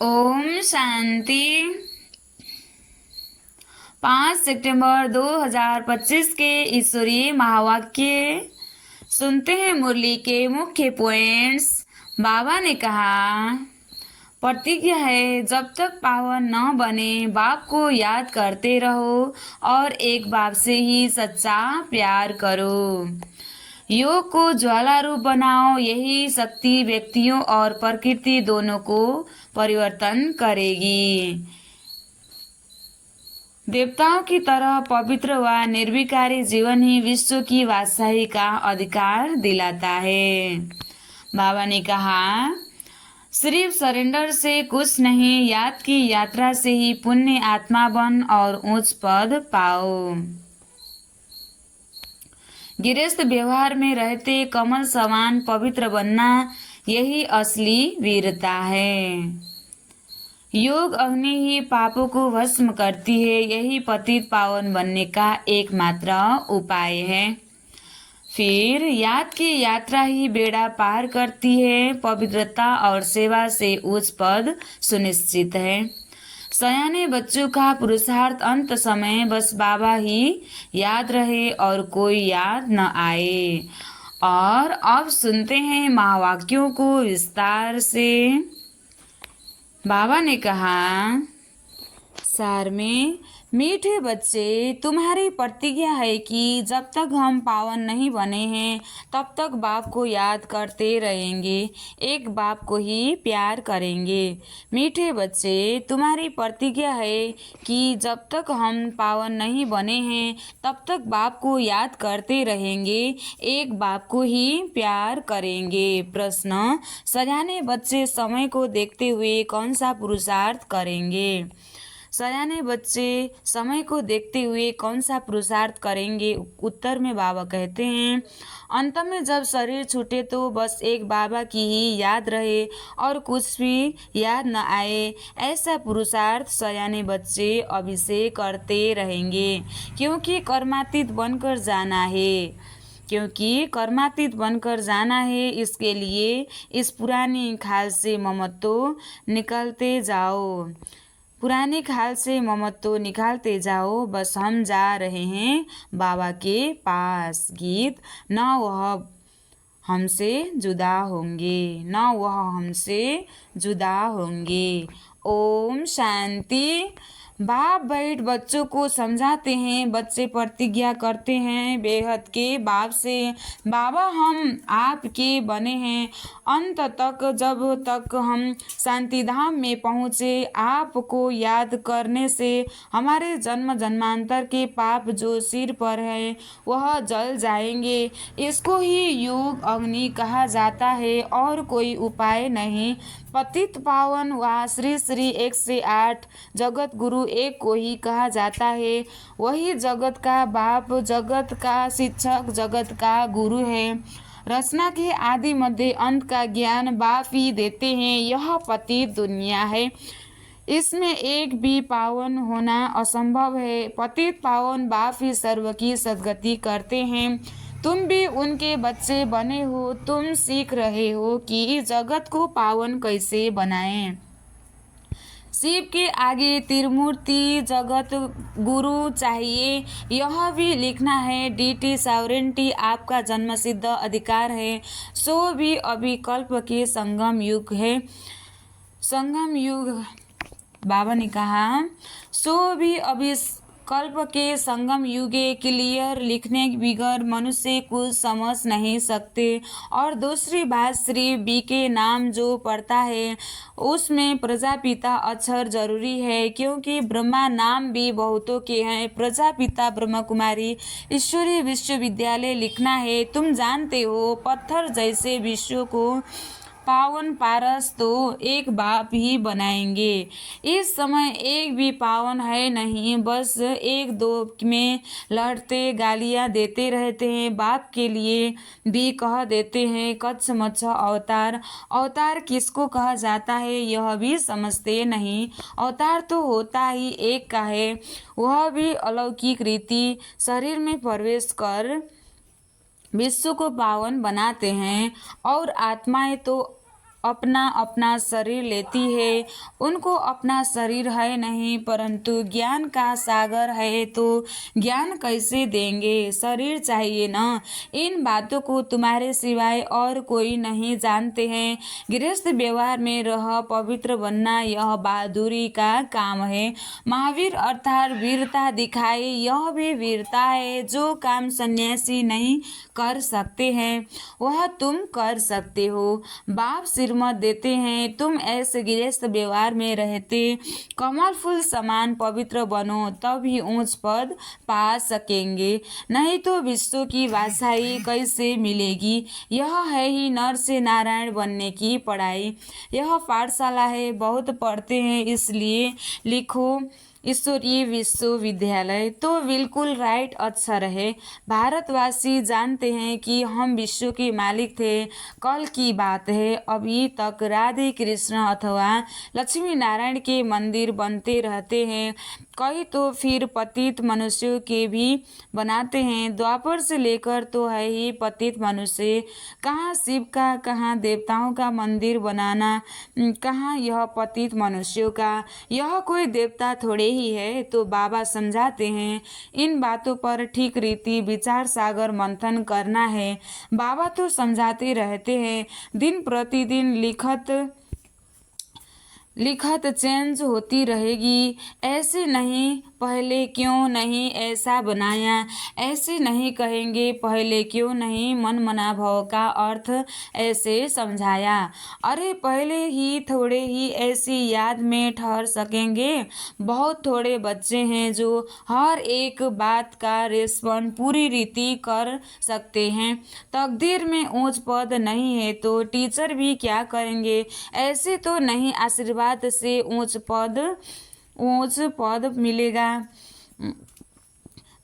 ओम शांति। 5 सितंबर 2025 के ईश्वरीय महावाक्य सुनते हैं। मुरली के मुख्य पॉइंट्स। बाबा ने कहा, प्रतिज्ञा है जब तक पावन न बने बाप को याद करते रहो और एक बाप से ही सच्चा प्यार करो। योग को ज्वाला रूप बनाओ, यही शक्ति व्यक्तियों और प्रकृति दोनों को परिवर्तन करेगी। देवताओं की तरह पवित्र व निर्विकारी जीवन ही विश्व की बादशाही का अधिकार दिलाता है। बाबा ने कहा, सिर्फ सरेंडर से कुछ नहीं, याद की यात्रा से ही पुण्य आत्मा बन और उच्च पद पाओ। गृहस्थ व्यवहार में रहते कमल समान पवित्र बनना, यही असली वीरता है। योग अग्नि ही पापों को भस्म करती है, यही पतित पावन बनने का एकमात्र उपाय है। फिर याद की यात्रा ही बेड़ा पार करती है, पवित्रता और सेवा से उच्च पद सुनिश्चित है। सयाने बच्चों का पुरुषार्थ अंत समय बस बाबा ही याद रहे और कोई याद न आए। और अब सुनते हैं महावाक्यों को विस्तार से। बाबा ने कहा, सार में, मीठे बच्चे, तुम्हारी प्रतिज्ञा है कि जब तक हम पावन नहीं बने हैं तब तक बाप को याद करते रहेंगे, एक बाप को ही प्यार करेंगे। मीठे बच्चे, तुम्हारी प्रतिज्ञा है कि जब तक हम पावन नहीं बने हैं तब तक बाप को याद करते रहेंगे, एक बाप को ही प्यार करेंगे। प्रश्न, सयाने बच्चे समय को देखते हुए कौन सा पुरुषार्थ करेंगे? सयाने बच्चे समय को देखते हुए कौन सा पुरुषार्थ करेंगे? उत्तर में बाबा कहते हैं, अंत में जब शरीर छूटे तो बस एक बाबा की ही याद रहे और कुछ भी याद न आए, ऐसा पुरुषार्थ सयाने बच्चे अभी से करते रहेंगे, क्योंकि कर्मातीत बनकर जाना है। इसके लिए इस पुरानी खाल से ममत्व निकालते जाओ, बस हम जा रहे हैं बाबा के पास। गीत, न वह हमसे जुदा होंगे। ओम शांति। बाप बैठ बच्चों को समझाते हैं। बच्चे प्रतिज्ञा करते हैं बेहद के बाप से, बाबा हम आपके बने हैं। अंत तक जब तक हम शांति धाम में पहुँचे, आपको याद करने से हमारे जन्म जन्मांतर के पाप जो सिर पर है वह जल जाएंगे। इसको ही योग अग्नि कहा जाता है और कोई उपाय नहीं। पतित पावन व श्री श्री 108 जगत गुरु एक को ही कहा जाता है। वही जगत का बाप, जगत का शिक्षक, जगत का गुरु है। रचना के आदि मध्य अंत का ज्ञान बाप ही देते हैं। यह पतित दुनिया है, इसमें एक भी पावन होना असंभव है। पतित पावन बाप ही सर्व की सद्गति करते हैं। तुम भी उनके बच्चे बने हो। तुम सीख रहे हो कि जगत को पावन कैसे बनाएं। शिव के आगे त्रिमूर्ति जगत गुरु चाहिए, यह भी लिखना है। डीटी सॉवरेंटी आपका जन्मसिद्ध अधिकार है। सो भी अभी कल्प के संगम युग है। बाबा ने कहा, सो भी अभी कल्प के संगम युगे क्लियर लिखने बिगर मनुष्य कुछ समझ नहीं सकते। और दूसरी बात, श्री बी के नाम जो पढ़ता है उसमें प्रजापिता अक्षर जरूरी है, क्योंकि ब्रह्मा नाम भी बहुतों के हैं। प्रजापिता ब्रह्म कुमारी ईश्वरीय विश्वविद्यालय लिखना है। तुम जानते हो, पत्थर जैसे विश्व को पावन पारस तो एक बाप ही बनाएंगे। इस समय एक भी पावन है नहीं, बस एक दो में लड़ते गालियां देते रहते हैं। बाप के लिए भी कह देते हैं कच्छ मच्छ अवतार। अवतार किसको कहा जाता है यह भी समझते नहीं। अवतार तो होता ही एक का है, वह भी अलौकिक रीति शरीर में प्रवेश कर विश्व को पावन बनाते हैं। और आत्माएं तो अपना अपना शरीर लेती है, उनको अपना शरीर है नहीं, परंतु ज्ञान का सागर है तो ज्ञान कैसे देंगे? शरीर चाहिए ना। इन बातों को तुम्हारे सिवाय और कोई नहीं जानते हैं। गृहस्थ व्यवहार में रह पवित्र बनना यह बहादुरी का काम है। महावीर अर्थात वीरता दिखाए, यह भी वीरता है। जो काम सन्यासी नहीं कर सकते हैं वह तुम कर सकते हो। बाप सिर मत देते हैं, तुम ऐसे गृहस्थ व्यवहार में रहते कमल फूल समान पवित्र बनो, तभी ऊंच पद पा सकेंगे, नहीं तो विश्व की बादशाही कैसे मिलेगी? यह है ही नर से नारायण बनने की पढ़ाई। यह पाठशाला है, बहुत पढ़ते हैं इसलिए लिखो ईश्वरीय विश्वविद्यालय। तो बिल्कुल राइट, अच्छा रहे। भारतवासी जानते हैं कि हम विश्व के मालिक थे। कल की बात है, अभी तक राधे कृष्ण अथवा लक्ष्मी नारायण के मंदिर बनते रहते हैं। कई तो फिर पतित मनुष्यों के भी बनाते हैं। द्वापर से लेकर तो है ही पतित मनुष्य। कहाँ शिव का, कहाँ देवताओं का मंदिर बनाना, कहाँ यह पतित मनुष्यों का। यह कोई देवता थोड़े ही है। तो बाबा समझाते हैं, इन बातों पर ठीक रीति विचार सागर मंथन करना है। बाबा तो समझाते रहते हैं, दिन प्रतिदिन लिखत चेंज होती रहेगी। ऐसे नहीं, पहले क्यों नहीं ऐसा बनाया, ऐसे नहीं कहेंगे, पहले क्यों नहीं मन मना भाव का अर्थ ऐसे समझाया। अरे पहले ही थोड़े ही ऐसी याद में ठहर सकेंगे। बहुत थोड़े बच्चे हैं जो हर एक बात का रिस्पॉन्ड पूरी रीति कर सकते हैं। तकदीर में ऊंच पद नहीं है तो टीचर भी क्या करेंगे? ऐसे तो नहीं आशीर्वाद से ऊंच पद मिलेगा।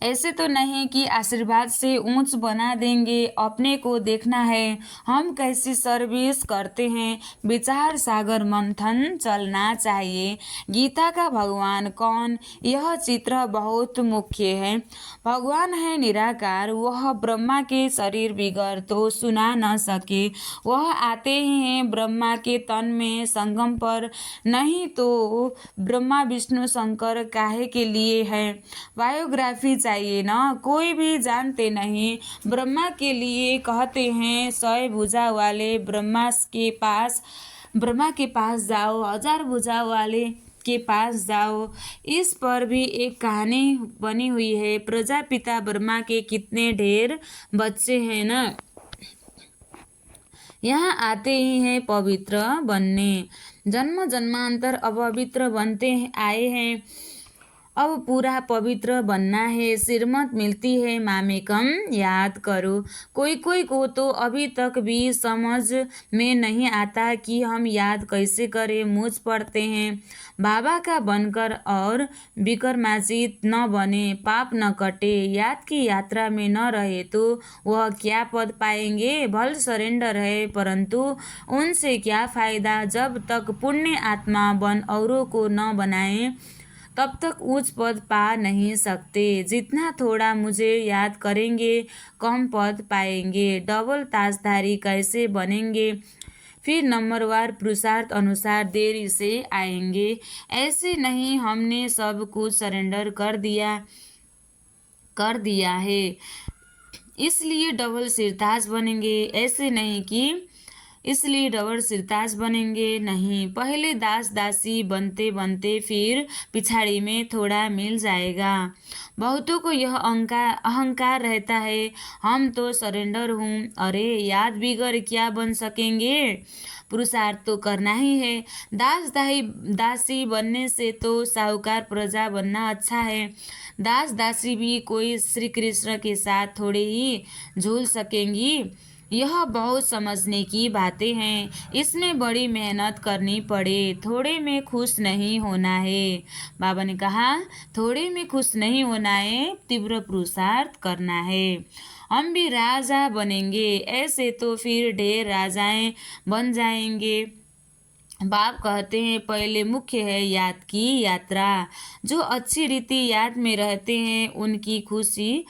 ऐसे तो नहीं कि आशीर्वाद से ऊंच बना देंगे। अपने को देखना है हम कैसी सर्विस करते हैं। विचार सागर मंथन चलना चाहिए। गीता का भगवान कौन, यह चित्र बहुत मुख्य है। भगवान है निराकार, वह ब्रह्मा के शरीर बिगर तो सुना न सके। वह आते ही हैं ब्रह्मा के तन में संगम पर, नहीं तो ब्रह्मा विष्णु शंकर काहे के लिए है? बायोग्राफी चाहिए ना, कोई भी जानते नहीं। ब्रह्मा के लिए कहते हैं 100 भुजा वाले ब्रह्मा के पास जाओ, 1000 भुजा वाले के पास जाओ। इस पर भी एक कहानी बनी हुई है। प्रजापिता ब्रह्मा के कितने ढेर बच्चे हैं ना, यहाँ आते ही हैं पवित्र बनने। जन्म जन्मांतर अपवित्र बनते आए हैं, अब पूरा पवित्र बनना है। सिरमत मिलती है मामेकम याद करो। कोई कोई को तो अभी तक भी समझ में नहीं आता कि हम याद कैसे करें। मुझ पढ़ते हैं बाबा का बनकर और विक्रमाजित न बने, पाप न कटे, याद की यात्रा में न रहे तो वह क्या पद पाएंगे? भल सरेंडर है, परंतु उनसे क्या फायदा जब तक पुण्य आत्मा बन औरों को न बनाए, तब तक उच्च पद पा नहीं सकते। जितना थोड़ा मुझे याद करेंगे कम पद पाएंगे। डबल ताजधारी कैसे बनेंगे? फिर नंबरवार पुरुषार्थ अनुसार देरी से आएंगे। ऐसे नहीं हमने सब कुछ सरेंडर कर दिया है इसलिए डबल सिरताज बनेंगे। ऐसे नहीं कि इसलिए डबल सिरताज बनेंगे, नहीं। पहले दास दासी बनते बनते फिर पिछाड़ी में थोड़ा मिल जाएगा। बहुतों को यह अहंकार रहता है, हम तो सरेंडर हूँ। अरे याद बिगर क्या बन सकेंगे? पुरुषार्थ तो करना ही है। दासी बनने से तो साहूकार प्रजा बनना अच्छा है। दास दासी भी कोई श्री कृष्ण के साथ थोड़े ही झूल सकेंगी। यह बहुत समझने की बातें हैं, इसमें बड़ी मेहनत करनी पड़े। थोड़े में खुश नहीं होना है। बाबा ने कहा थोड़े में खुश नहीं होना है, तीव्र पुरुषार्थ करना है। हम भी राजा बनेंगे, ऐसे तो फिर ढेर राजाएं बन जाएंगे। बाप कहते हैं पहले मुख्य है याद की यात्रा। जो अच्छी रीति याद में रहते हैं उनकी खुशी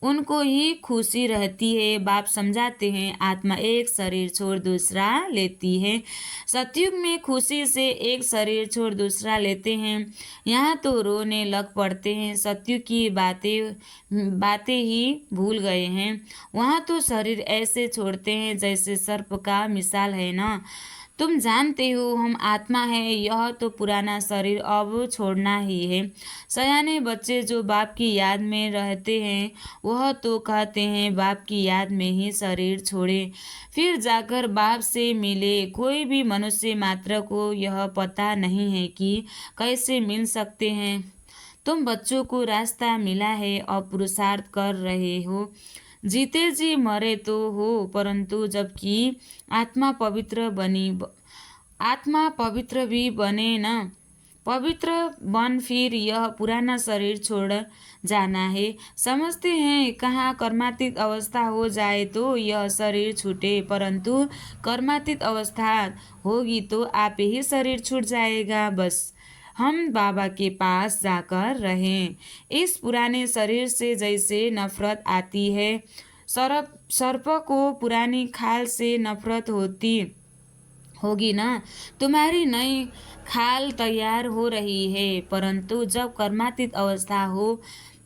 उनको ही खुशी रहती है। बाप समझाते हैं आत्मा एक शरीर छोड़ दूसरा लेती है। सतयुग में खुशी से एक शरीर छोड़ दूसरा लेते हैं, यहाँ तो रोने लग पड़ते हैं। सतयुग की बातें ही भूल गए हैं। वहाँ तो शरीर ऐसे छोड़ते हैं जैसे सर्प का मिसाल है ना। तुम जानते हो हम आत्मा है, यह तो पुराना शरीर अब छोड़ना ही है। सयाने बच्चे जो बाप की याद में रहते हैं वह तो कहते हैं बाप की याद में ही शरीर छोड़े, फिर जाकर बाप से मिले। कोई भी मनुष्य मात्र को यह पता नहीं है कि कैसे मिल सकते हैं। तुम बच्चों को रास्ता मिला है और पुरुषार्थ कर रहे हो। जीते जी मरे तो हो, परंतु जबकि आत्मा आत्मा पवित्र भी बने न, पवित्र बन फिर यह पुराना शरीर छोड़ जाना है। समझते हैं कहाँ कर्मातीत अवस्था हो जाए तो यह शरीर छूटे, परंतु कर्मातीत अवस्था होगी तो आप ही शरीर छूट जाएगा। बस हम बाबा के पास जाकर रहें। इस पुराने शरीर से जैसे नफरत आती है, सर्प को पुरानी खाल से नफरत होगी ना। तुम्हारी नई खाल तैयार हो रही है, परंतु जब कर्मातीत अवस्था हो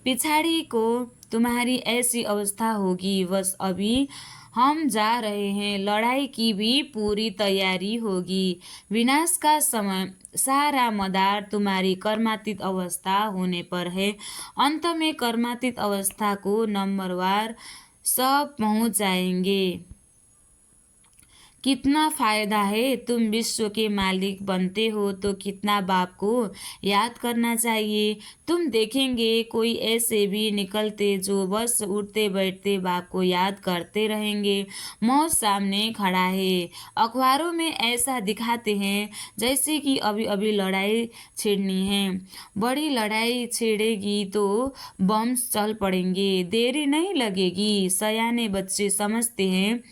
पिछाड़ी को तुम्हारी ऐसी अवस्था होगी। बस अभी हम जा रहे हैं, लड़ाई की भी पूरी तैयारी होगी। विनाश का समय सारा मदार तुम्हारी कर्मातीत अवस्था होने पर है। अंत में कर्मातीत अवस्था को नंबरवार सब पहुंच जाएंगे। कितना फायदा है, तुम विश्व के मालिक बनते हो तो कितना बाप को याद करना चाहिए। तुम देखेंगे कोई ऐसे भी निकलते जो बस उठते बैठते बाप को याद करते रहेंगे। मौत सामने खड़ा है, अखबारों में ऐसा दिखाते हैं जैसे कि अभी अभी लड़ाई छेड़नी है। बड़ी लड़ाई छेड़ेगी तो बम चल पड़ेंगे, देरी नहीं लगेगी। सयाने बच्चे समझते हैं,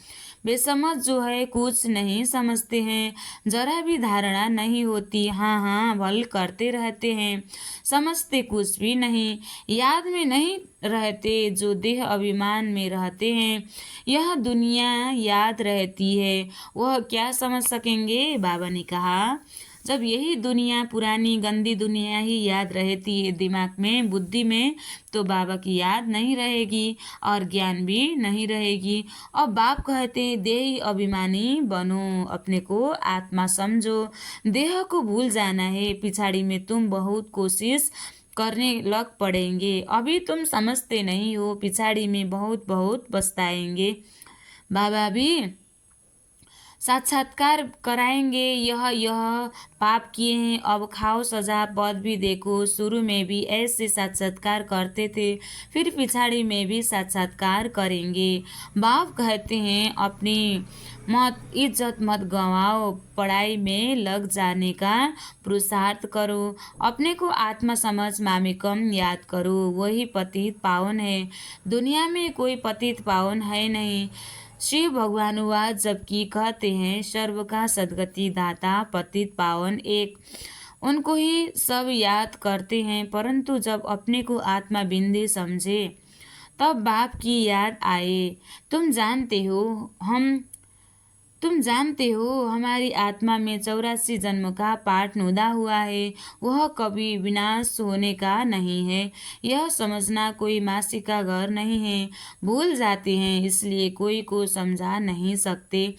बेसमझ जो है कुछ नहीं समझते हैं, जरा भी धारणा नहीं होती, हाँ हाँ भल करते रहते हैं, समझते कुछ भी नहीं। याद में नहीं रहते जो देह अभिमान में रहते हैं। यह दुनिया याद रहती है, वह क्या समझ सकेंगे। बाबा ने कहा जब यही दुनिया पुरानी गंदी दुनिया ही याद रहती है दिमाग में बुद्धि में, तो बाबा की याद नहीं रहेगी और ज्ञान भी नहीं रहेगी। और बाप कहते हैं देही अभिमानी बनो, अपने को आत्मा समझो, देह को भूल जाना है। पिछाड़ी में तुम बहुत कोशिश करने लग पड़ेंगे, अभी तुम समझते नहीं हो, पिछाड़ी में बहुत बहुत पछताएंगे। बाबा भी साक्षात्कार कराएंगे, यह पाप किए हैं अब खाओ सजा, पद भी देखो। शुरू में भी ऐसे साक्षात्कार करते थे, फिर पिछाड़ी में भी साक्षात्कार करेंगे। बाप कहते हैं अपनी इज्जत मत गंवाओ, पढ़ाई में लग जाने का पुरुषार्थ करो, अपने को आत्मा समझ मामिकम याद करो, वही पतित पावन है। दुनिया में कोई पतित पावन है नहीं। शिव भगवानुवाद जबकि कहते हैं सर्व का सदगति दाता पतित पावन एक, उनको ही सब याद करते हैं, परंतु जब अपने को आत्मा बिंदी समझे तब बाप की याद आए। तुम जानते हो हमारी आत्मा में 84 जन्म का पाठ नुदा हुआ है, वह कभी विनाश होने का नहीं है। यह समझना कोई मासी का घर नहीं है। भूल जाते हैं इसलिए कोई को समझा नहीं सकते।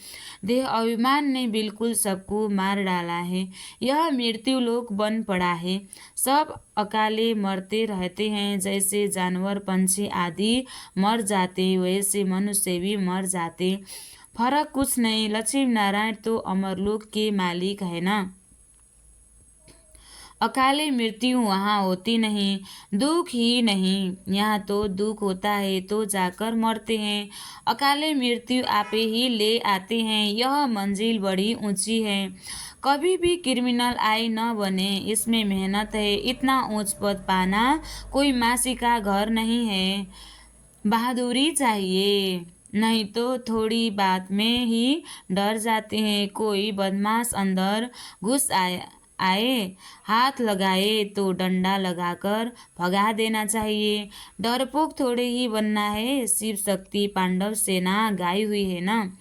देह अभिमान ने बिल्कुल सबको मार डाला है, यह मृत्यु लोक बन पड़ा है। सब अकाले मरते रहते हैं, जैसे जानवर पंछी आदि मर जाते वैसे मनुष्य भी मर जाते, फर्क कुछ नहीं। लक्ष्मी नारायण तो अमरलोक के मालिक है ना। अकाले मृत्यु वहाँ होती नहीं, दुख ही नहीं। यहाँ तो दुख होता है तो जाकर मरते हैं, अकाले मृत्यु आपे ही ले आते हैं। यह मंजिल बड़ी ऊंची है, कभी भी क्रिमिनल आई न बने, इसमें मेहनत है। इतना ऊंच पद पाना कोई मासी का घर नहीं है, बहादुरी चाहिए, नहीं तो थोड़ी बात में ही डर जाते हैं। कोई बदमाश अंदर घुस आए हाथ लगाए तो डंडा लगाकर भगा देना चाहिए। डरपोक थोड़े ही बनना है, शिव शक्ति पांडव सेना गाई हुई है ना।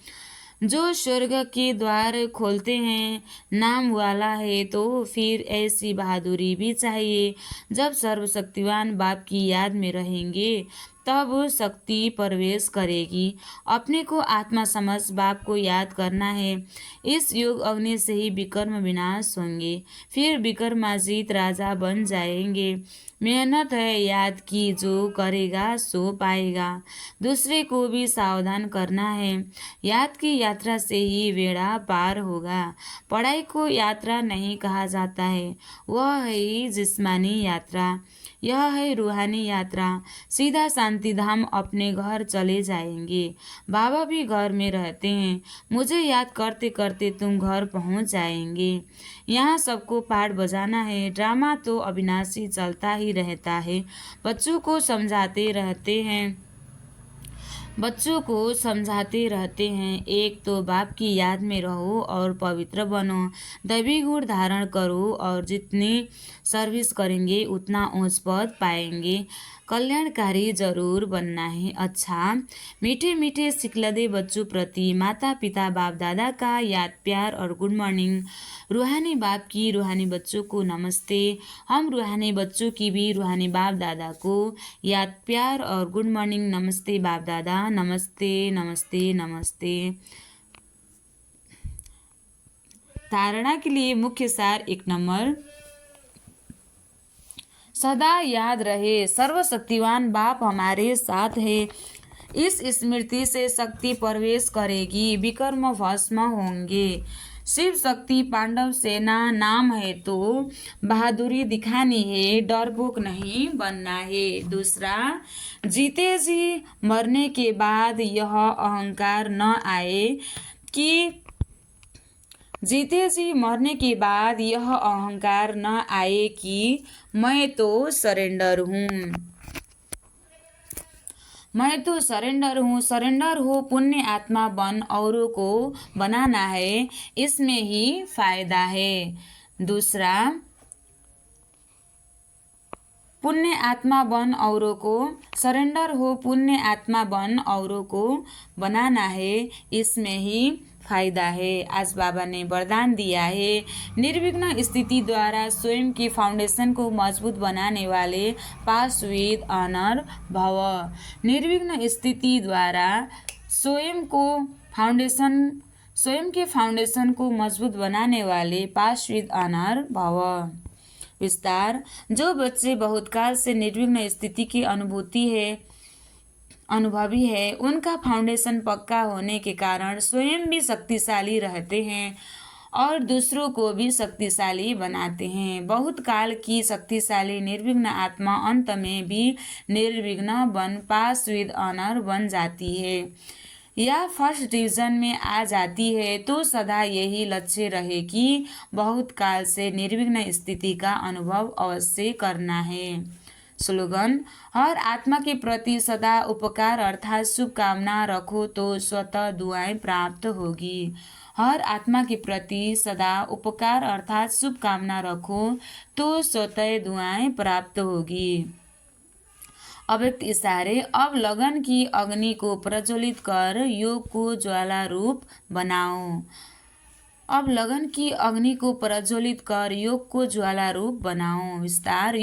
जो स्वर्ग के द्वार खोलते हैं नाम वाला है, तो फिर ऐसी बहादुरी भी चाहिए। जब सर्वशक्तिवान बाप की याद में रहेंगे तब शक्ति प्रवेश करेगी। अपने को आत्मा समझ बाप को याद करना है। इस योग अग्नि से ही विकर्म विनाश होंगे, फिर विक्रमाजित राजा बन जाएंगे। मेहनत है याद की, जो करेगा सो पाएगा। दूसरे को भी सावधान करना है। याद की यात्रा से ही बेड़ा पार होगा। पढ़ाई को यात्रा नहीं कहा जाता है, वह है ही जिस्मानी यात्रा। यह है रूहानी यात्रा। सीधा शांति धाम अपने घर चले जाएंगे। बाबा भी घर में रहते हैं। मुझे याद करते करते तुम घर पहुंच जाएंगे। यहाँ सबको पाठ बजाना है। ड्रामा तो अविनाशी चलता ही रहता है। बच्चों को समझाते रहते हैं। एक तो बाप की याद में रहो और पवित्र बनो, दैवी गुण धारण करो, और जितनी सर्विस करेंगे उतना ऊंच पद पाएंगे। कल्याणकारी जरूर बनना है। अच्छा, मीठे मीठे सिखलदे बच्चों प्रति माता पिता बाप दादा का याद प्यार और गुड मॉर्निंग। रूहानी बाप की रूहानी बच्चों को नमस्ते। हम रूहानी बच्चों की भी रूहानी बाप दादा को याद प्यार और गुड मॉर्निंग। नमस्ते बाप दादा, नमस्ते नमस्ते नमस्ते। धारणा के लिए मुख्य सार 1 नंबर, सदा याद रहे सर्वशक्तिवान बाप हमारे साथ है। इस स्मृति से शक्ति प्रवेश करेगी, विकर्म भस्म होंगे। शिव शक्ति पांडव सेना नाम है तो बहादुरी दिखानी है, डरपोक नहीं बनना है। दूसरा, जीते जी मरने के बाद यह अहंकार न आए कि मैं तो सरेंडर हूँ। सरेंडर हो, पुण्य आत्मा बन, औरों को बनाना है, इसमें ही फायदा है। दूसरा, पुण्य आत्मा बन औरों को, सरेंडर हो, पुण्य आत्मा बन, औरों को बनाना है, इसमें ही फायदा है। आज बाबा ने वरदान दिया है, निर्विघ्न स्थिति द्वारा स्वयं की फाउंडेशन को मजबूत बनाने वाले पास विद ऑनर भव। निर्विघ्न स्थिति द्वारा स्वयं के फाउंडेशन को मजबूत बनाने वाले पास विद ऑनर भव। विस्तार, जो बच्चे बहुत काल से निर्विघ्न स्थिति की अनुभवी है, उनका फाउंडेशन पक्का होने के कारण स्वयं भी शक्तिशाली रहते हैं और दूसरों को भी शक्तिशाली बनाते हैं। बहुत काल की शक्तिशाली निर्विघ्न आत्मा अंत में भी निर्विघ्न बन पास विद ऑनर बन जाती है या फर्स्ट डिवीजन में आ जाती है, तो सदा यही लक्ष्य रहे कि बहुत काल से निर्विघ्न स्थिति का अनुभव अवश्य करना है। स्लोगन, हर आत्मा के प्रति सदा उपकार अर्थात शुभकामना रखो तो स्वतः दुआएं प्राप्त होगी। हर आत्मा के प्रति सदा उपकार अर्थात शुभकामना रखो तो स्वतः दुआएं प्राप्त होगी। अव्यक्त इशारे, अब लगन की अग्नि को प्रज्वलित कर योग को ज्वाला रूप बनाओ। अब लगन की अग्नि को प्रज्वलित कर योग को ज्वाला रूप बनाओ। विस्तार,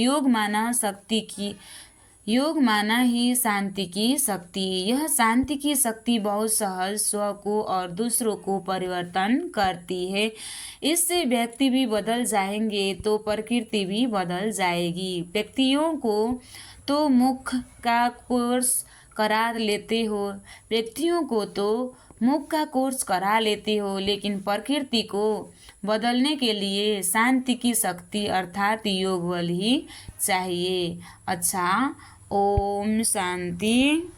योग माना ही शांति की शक्ति। यह शांति की शक्ति बहुत सहज स्व को और दूसरों को परिवर्तन करती है। इससे व्यक्ति भी बदल जाएंगे तो प्रकृति भी बदल जाएगी। व्यक्तियों को तो मुख का कोर्स करा लेते हो, लेकिन प्रकृति को बदलने के लिए शांति की शक्ति अर्थात योग बल ही चाहिए। अच्छा, ओम शांति।